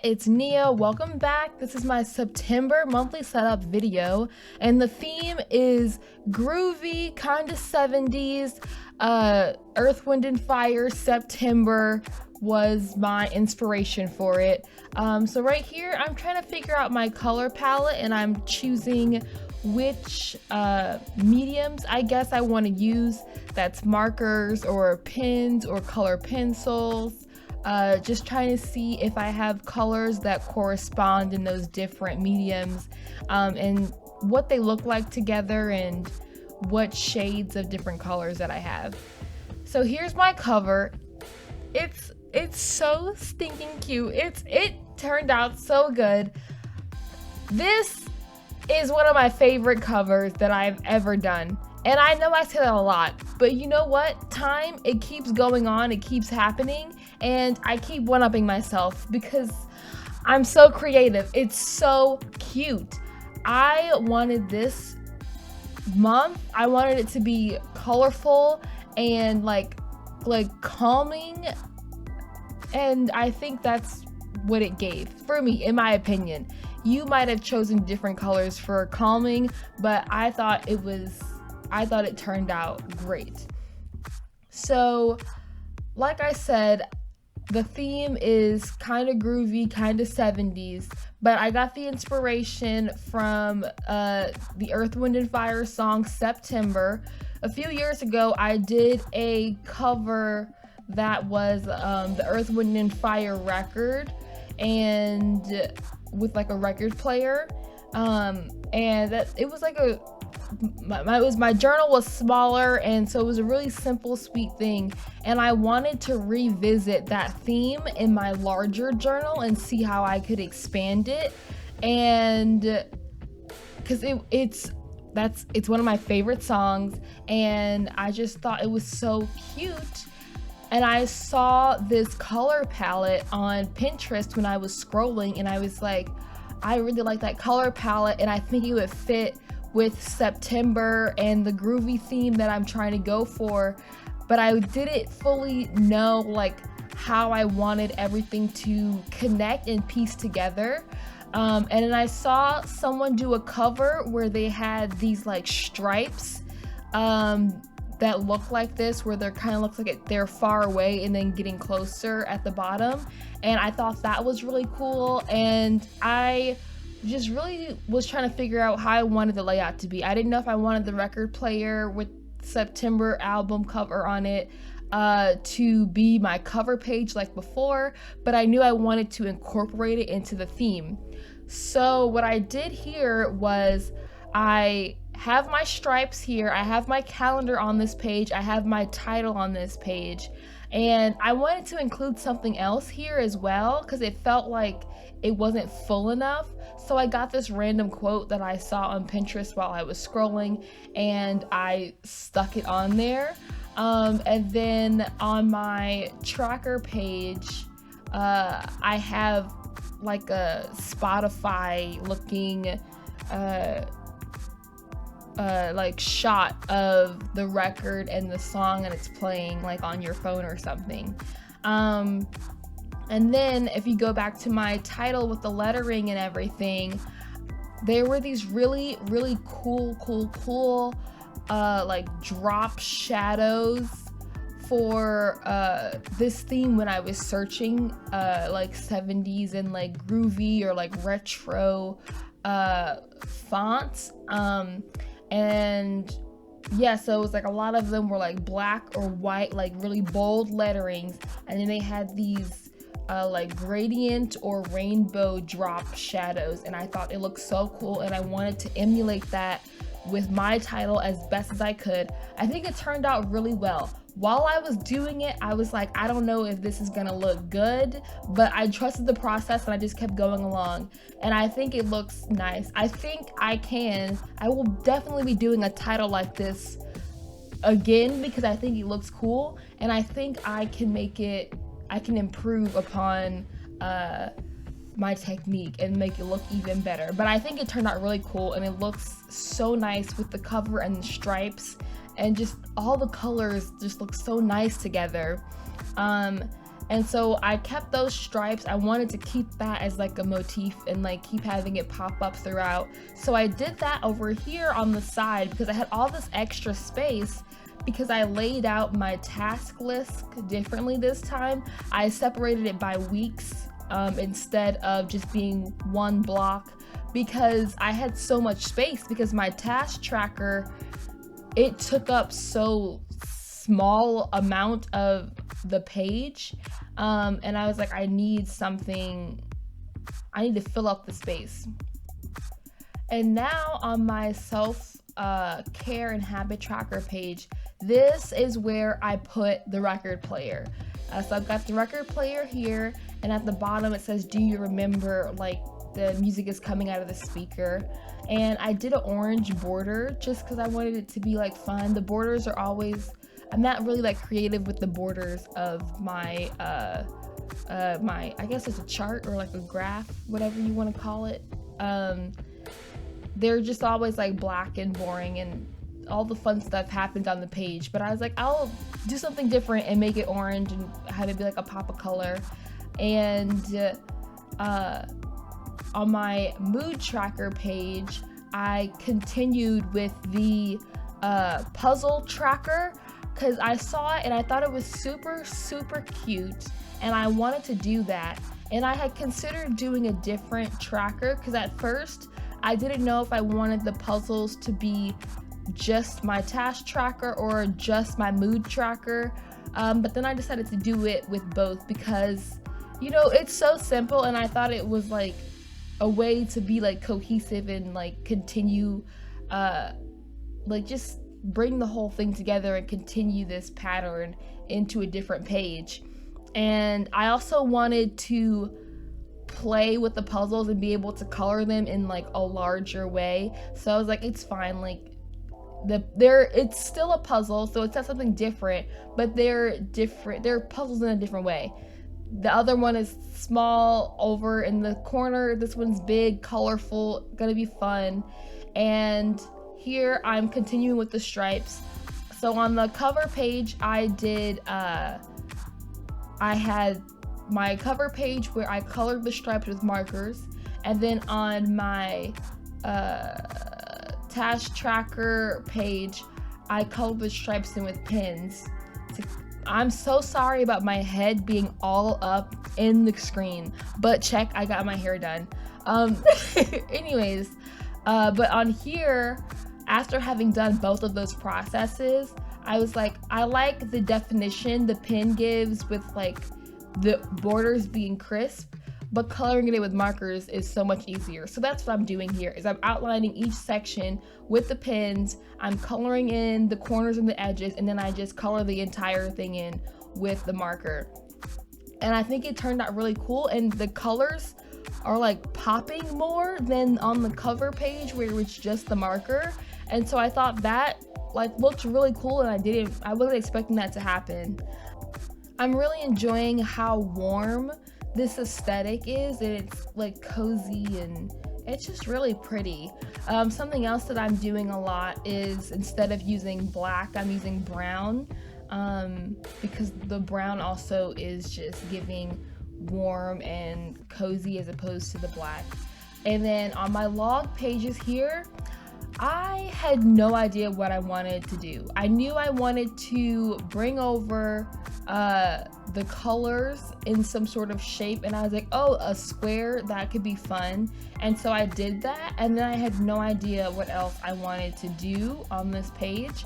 it's Nia. Welcome back. This is my September monthly setup video, and the theme is groovy, kind of 70s. Earth, Wind, and Fire. September was my inspiration for it. So right here, I'm trying to figure out my color palette, and I'm choosing which mediums I guess I want to use. That's markers or pens or color pencils. Just trying to see if I have colors that correspond in those different mediums, and what they look like together and what shades of different colors that I have. So here's my cover. It's so stinking cute. It turned out so good. This is one of my favorite covers that I've ever done. And I know I say that a lot, but you know what? Time, it keeps going on, it keeps happening, and I keep one-upping myself because I'm so creative. It's so cute. I wanted this month, I wanted it to be colorful and like calming, and I think that's what it gave for me, in my opinion. You might have chosen different colors for calming, but I thought it turned out great. So, like I said, the theme is kind of groovy, kind of 70s, but I got the inspiration from the Earth, Wind, and Fire song September. A few years ago, I did a cover that was the Earth, Wind, and Fire record, and with like a record player, and that it was like my journal was smaller, and so it was a really simple, sweet thing, and I wanted to revisit that theme in my larger journal and see how I could expand it, and because it's one of my favorite songs, and I just thought it was so cute. And I saw this color palette on Pinterest when I was scrolling, and I was like, I really like that color palette, and I think it would fit with September and the groovy theme that I'm trying to go for. But I didn't fully know like how I wanted everything to connect and piece together. And then I saw someone do a cover where they had these like stripes that look like this, where they're kind of looks like they're far away and then getting closer at the bottom, and I thought that was really cool, and I just really was trying to figure out how I wanted the layout to be. I didn't know if I wanted the record player with September album cover on it to be my cover page like before, but I knew I wanted to incorporate it into the theme. So what I did here was I have my stripes here, I have my calendar on this page, I have my title on this page, and I wanted to include something else here as well because it felt like it wasn't full enough. So I got this random quote that I saw on Pinterest while I was scrolling, and I stuck it on there. And then on my tracker page, I have like a Spotify looking like shot of the record and the song, and it's playing like on your phone or something. And then if you go back to my title with the lettering and everything, there were these really cool like drop shadows for this theme when I was searching like 70s and like groovy or like retro fonts, and yeah, so it was like a lot of them were like black or white, like really bold letterings, and then they had these like gradient or rainbow drop shadows, and I thought it looked so cool, and I wanted to emulate that with my title as best as I could. I think it turned out really well. While I was doing it, I was like, I don't know if this is gonna look good, but I trusted the process and I just kept going along, and I think it looks I think I will definitely be doing a title like this again because I think it looks cool, and I think I can improve upon my technique and make it look even better. But I think it turned out really cool, and it looks so nice with the cover and the stripes, and just all the colors just look so nice together. And so I kept those stripes. I wanted to keep that as like a motif and like keep having it pop up throughout. So I did that over here on the side because I had all this extra space because I laid out my task list differently this time. I separated it by weeks instead of just being one block because I had so much space because my task tracker, it took up so small amount of the page, and I was like, I need to fill up the space. And now on my self care and habit tracker page, this is where I put the record player. So I've got the record player here, and at the bottom it says, do you remember, like the music is coming out of the speaker. And I did an orange border just because I wanted it to be like fun. The borders are always, I'm not really like creative with the borders of my I guess it's a chart or like a graph, whatever you want to call it. They're just always like black and boring, and all the fun stuff happens on the page. But I was like, I'll do something different and make it orange and have it be like a pop of color. And on my mood tracker page, I continued with the puzzle tracker because I saw it and I thought it was super, super cute, and I wanted to do that. And I had considered doing a different tracker because at first I didn't know if I wanted the puzzles to be just my task tracker or just my mood tracker, but then I decided to do it with both because, you know, it's so simple, and I thought it was like a way to be like cohesive and like continue like just bring the whole thing together and continue this pattern into a different page. And I also wanted to play with the puzzles and be able to color them in like a larger way. So I was like, it's fine, like it's still a puzzle, so it's not something different, but they're puzzles in a different way. The other one is small over in the corner. This one's big, colorful, gonna be fun. And here I'm continuing with the stripes. So on the cover page, I had my cover page where I colored the stripes with markers, and then on my task tracker page, I colored the stripes in with pins. I'm so sorry about my head being all up in the screen, but check, I got my hair done. Anyways, but on here, after having done both of those processes, I was like, I like the definition the pin gives with like the borders being crisp, but coloring it with markers is so much easier. So that's what I'm doing here, is I'm outlining each section with the pins, I'm coloring in the corners and the edges, and then I just color the entire thing in with the marker. And I think it turned out really cool, and the colors are like popping more than on the cover page where it's just the marker. And so I thought that like looked really cool, and I wasn't expecting that to happen. I'm really enjoying how warm this aesthetic is, and it's like cozy and it's just really pretty. Something else that I'm doing a lot is, instead of using black, I'm using brown, because the brown also is just giving warm and cozy as opposed to the black. And then on my log pages here, I had no idea what I wanted to do. I knew I wanted to bring over the colors in some sort of shape, and I was like, oh, a square, that could be fun. And so I did that, and then I had no idea what else I wanted to do on this page.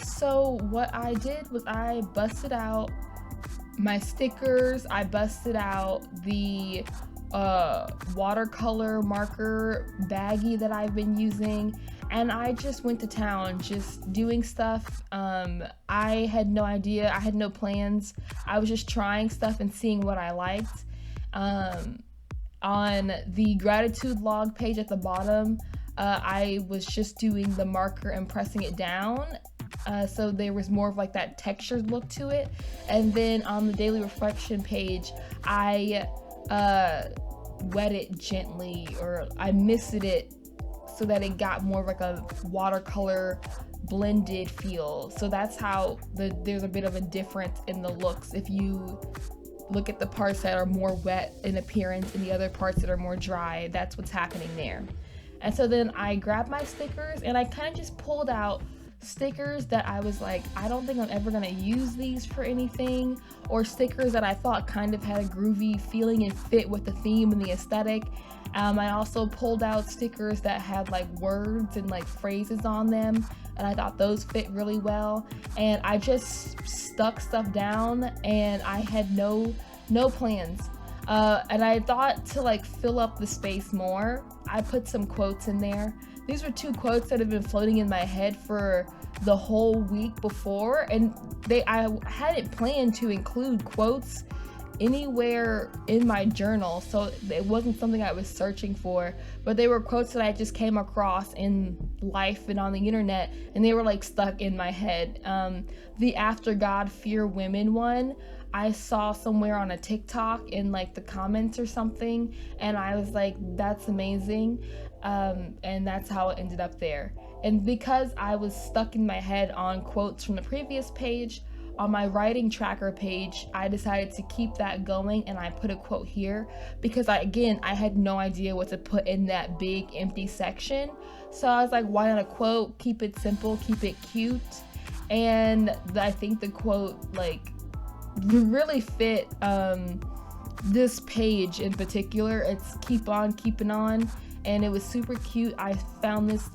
So what I did was I busted out my stickers, I busted out the watercolor marker baggie that I've been using, and I just went to town just doing stuff. I had no idea, I had no plans. I was just trying stuff and seeing what I liked. On the gratitude log page at the bottom, I was just doing the marker and pressing it down. So there was more of like that textured look to it. And then on the daily reflection page, I wet it gently, or I misted it so that it got more of like a watercolor blended feel. So that's how there's a bit of a difference in the looks if you look at the parts that are more wet in appearance and the other parts that are more dry. That's what's happening there. And so then I grabbed my stickers and I kind of just pulled out stickers that I was like, I don't think I'm ever gonna use these for anything, or stickers that I thought kind of had a groovy feeling and fit with the theme and the aesthetic. I also pulled out stickers that had like words and like phrases on them, and I thought those fit really well. And I just stuck stuff down, and I had no plans. And I thought to like fill up the space more, I put some quotes in there. These were 2 quotes that have been floating in my head for the whole week before, and I hadn't planned to include quotes anywhere in my journal, so it wasn't something I was searching for, but they were quotes that I just came across in life and on the internet, and they were like stuck in my head. The after God fear women one, I saw somewhere on a TikTok in like the comments or something, and I was like, that's amazing. And that's how it ended up there. And because I was stuck in my head on quotes from the previous page, on my writing tracker page, I decided to keep that going, and I put a quote here because I had no idea what to put in that big empty section. So I was like, why not a quote? Keep it simple, keep it cute. And I think the quote like really fit this page in particular. It's keep on keeping on, and it was super cute. I found this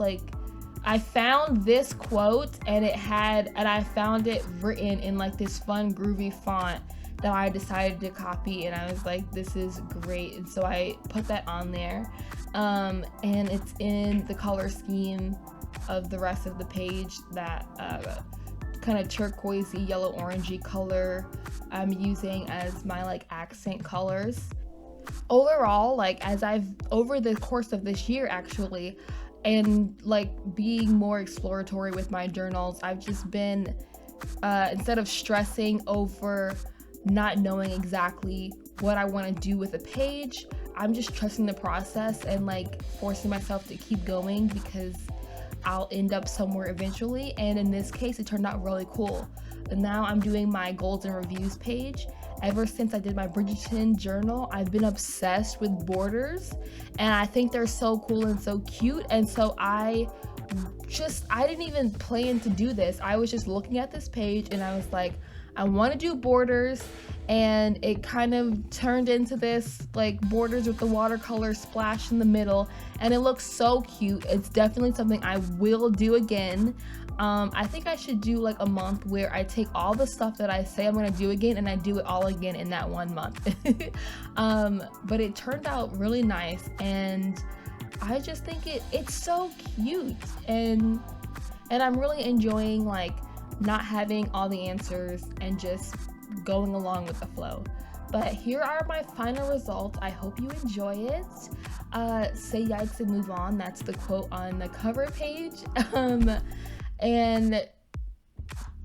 quote, and I found it written in like this fun groovy font that I decided to copy, and I was like, this is great. And so I put that on there, and it's in the color scheme of the rest of the page, that kind of turquoisey yellow orangey color I'm using as my like accent colors. Overall, like over the course of this year actually, and like being more exploratory with my journals, I've just been instead of stressing over not knowing exactly what I want to do with a page, I'm just trusting the process and like forcing myself to keep going, because I'll end up somewhere eventually. And in this case, it turned out really cool. And now I'm doing my goals and reviews page. Ever since I did my Bridgerton journal, I've been obsessed with borders, and I think they're so cool and so cute. And so I didn't even plan to do this. I was just looking at this page and I was like, I want to do borders, and it kind of turned into this like borders with the watercolor splash in the middle, and it looks so cute. It's definitely something I will do again. I think I should do like a month where I take all the stuff that I say I'm gonna do again and I do it all again in that 1 month. But it turned out really nice, and I just think it's so cute, and I'm really enjoying like not having all the answers and just going along with the flow. But here are my final results. I hope you enjoy it. Say yikes and move on. That's the quote on the cover page. And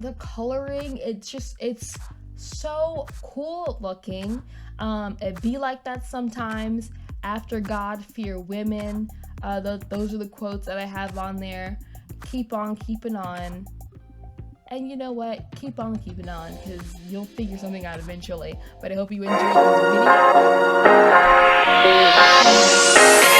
the coloring, it's so cool looking. It be like that sometimes. After God, fear women. Those are the quotes that I have on there. Keep on keeping on. And you know what? Keep on keeping on, because you'll figure something out eventually. But I hope you enjoyed this video.